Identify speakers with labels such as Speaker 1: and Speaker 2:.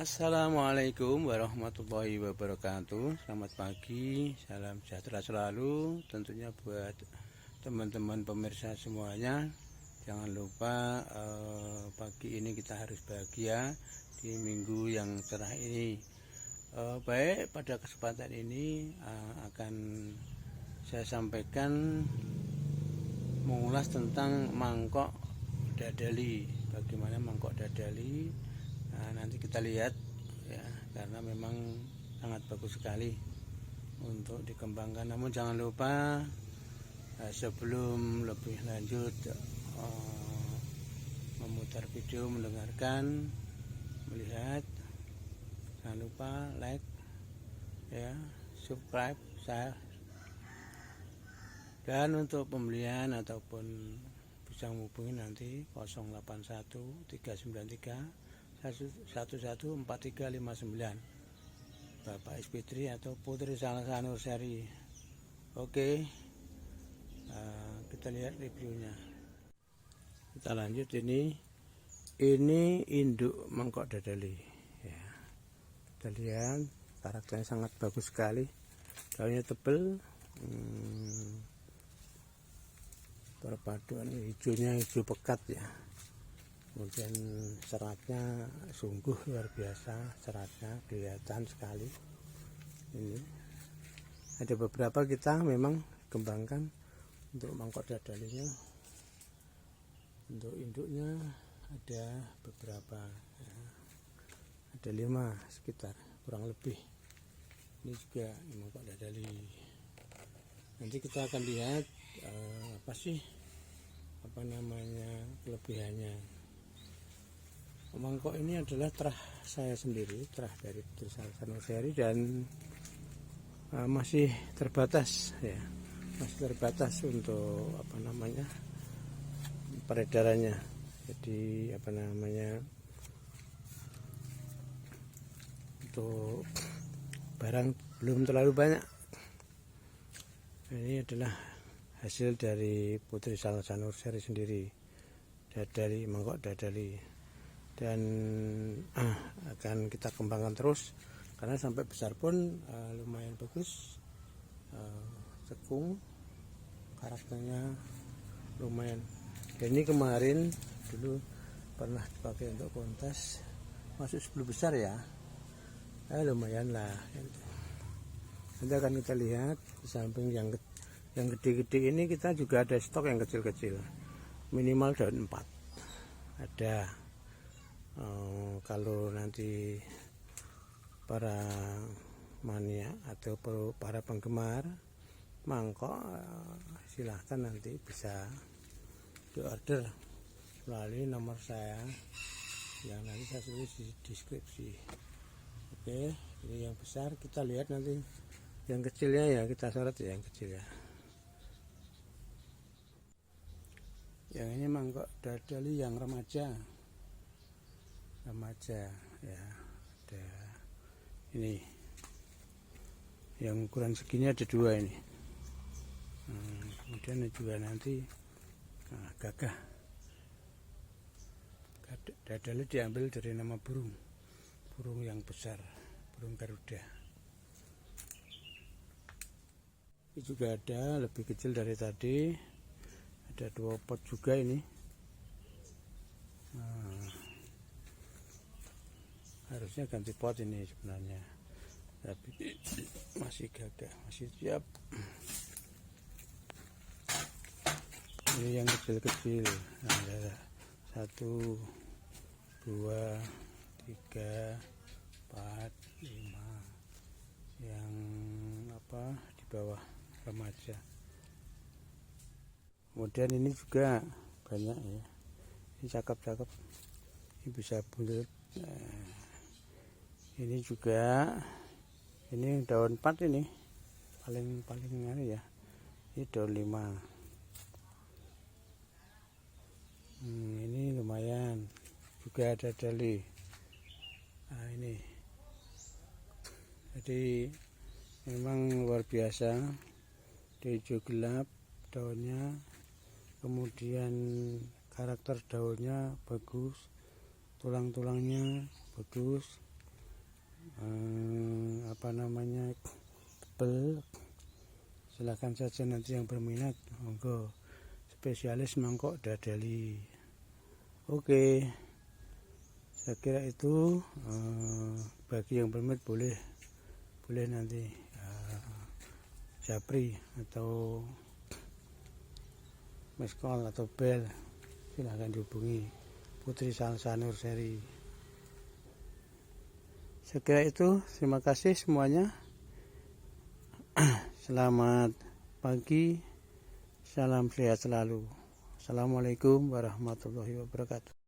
Speaker 1: Assalamualaikum warahmatullahi wabarakatuh. Selamat pagi, salam sejahtera selalu. Tentunya buat teman-teman pemirsa semuanya. Jangan lupa pagi ini kita harus bahagia di minggu yang cerah ini. Baik, pada kesempatan ini akan saya sampaikan mengulas tentang mangkok dadali. Bagaimana mangkok dadali? Nah, nanti kita lihat ya, karena memang sangat bagus sekali untuk dikembangkan. Namun jangan lupa sebelum lebih lanjut memutar video, mendengarkan, melihat, jangan lupa like ya, subscribe saya. Dan untuk pembelian ataupun bisa menghubungi nanti 081 393 114359 Bapak SP3 atau Putri Salsa Nurseri. Oke, kita lihat reviewnya. Kita lanjut. Ini induk mangkok dadali ya. Kita lihat karakternya sangat bagus sekali, daunnya tebal, perpaduan hijaunya hijau pekat ya. Kemudian seratnya sungguh luar biasa, seratnya kelihatan sekali. Ini ada beberapa kita memang kembangkan untuk mangkok dadalinya. Untuk induknya ada beberapa ya. Ada 5 sekitar, kurang lebih. Ini juga mangkok dadali. Nanti kita akan lihat apa namanya kelebihannya. Mangkok ini adalah terah saya sendiri, terah dari Putri Salsa Nurseri, dan masih terbatas ya, masih terbatas untuk peredarannya. Jadi untuk barang belum terlalu banyak. Ini adalah hasil dari Putri Salsa Nurseri sendiri, dadali, mangkok dadali. Dan akan kita kembangkan terus karena sampai besar pun lumayan bagus, cekung, karakternya lumayan. Dan ini kemarin dulu pernah dipakai untuk kontes, masuk 10 besar ya, lumayan lah gitu. Nanti akan kita lihat di samping yang gede-gede ini kita juga ada stok yang kecil-kecil, minimal daun 4 ada. Kalau nanti para mania atau para penggemar mangkok silahkan nanti bisa diorder melalui nomor saya yang nanti saya tulis di deskripsi. Oke, ini yang besar kita lihat, nanti yang kecilnya ya kita sorot ya, yang kecil ya. Yang ini mangkok dadali yang remaja ya. Ada ini yang ukuran segini, ada 2 ini. Kemudian juga nanti gagah dadali diambil dari nama burung yang besar, burung Garuda. Ini juga ada lebih kecil dari tadi, ada 2 pot juga ini. Harusnya ganti pot ini sebenarnya, tapi masih gagah, masih siap. Ini yang kecil-kecil, ada 1, 2, 3, 4, 5 yang di bawah remaja. Kemudian ini juga banyak ya, ini cakep-cakep, ini bisa bulat. Ini juga, ini daun 4 ini paling ya, ini daun 5. Ini lumayan juga ada dadali. Nah ini, jadi memang luar biasa, hijau gelap daunnya, kemudian karakter daunnya bagus, tulang-tulangnya bagus, tebel, silakan saja nanti yang berminat, monggo. Spesialis mangkok dadali. Oke, saya kira itu bagi yang berminat boleh nanti japri atau miss call atau bel, silahkan dihubungi Putri Salsa Nursery. Saya kira itu, terima kasih semuanya. Selamat pagi, salam sehat selalu. Assalamualaikum warahmatullahi wabarakatuh.